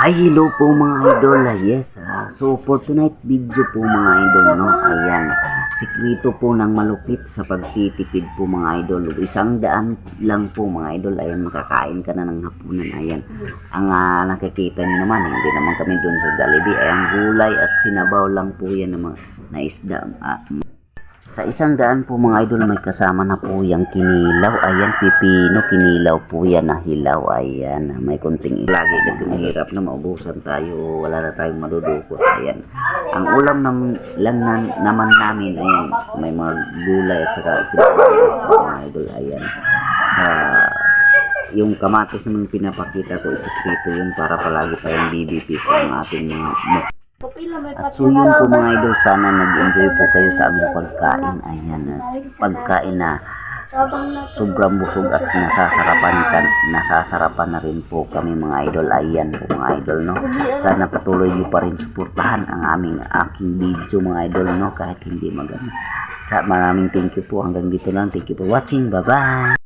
Hi, hello po mga idol. Yes, so for tonight video po mga idol, no? Ayan, sikreto po ng malupit sa pagtitipid po mga idol. 100 lang po mga idol. Ayan, makakain ka na ng hapunan. Ayan, ang nakikita niyo naman, hindi naman kami dun sa Jollibee. Ayan, gulay at sinabaw lang po yan ng mga na isda. Sa 100 po mga idol, may kasama na po yung kinilaw. Ayan, pipino, kinilaw po yan na hilaw. Ayan, may konting lagi kasi mahirap na maubusan tayo. Wala na tayong madudukot. Ayan, ang ulam naman namin, ayan, may mga gulay at saka sibuyas mga idol. Ayan, sa yung kamatis naman pinapakita ko, isikreto yun para palagi tayong BBP sa ating mga at so yun po mga idol, sana nag-enjoy po kayo sa aming pagkain. Ayan, pagkain na sobrang busog at nasasarapan na rin po kami mga idol. Ayan po mga idol, no? Sana patuloy nyo pa rin suportahan ang aking video mga idol, no? Kahit hindi maganda. Maraming thank you po. Hanggang dito lang. Thank you for watching. Bye bye.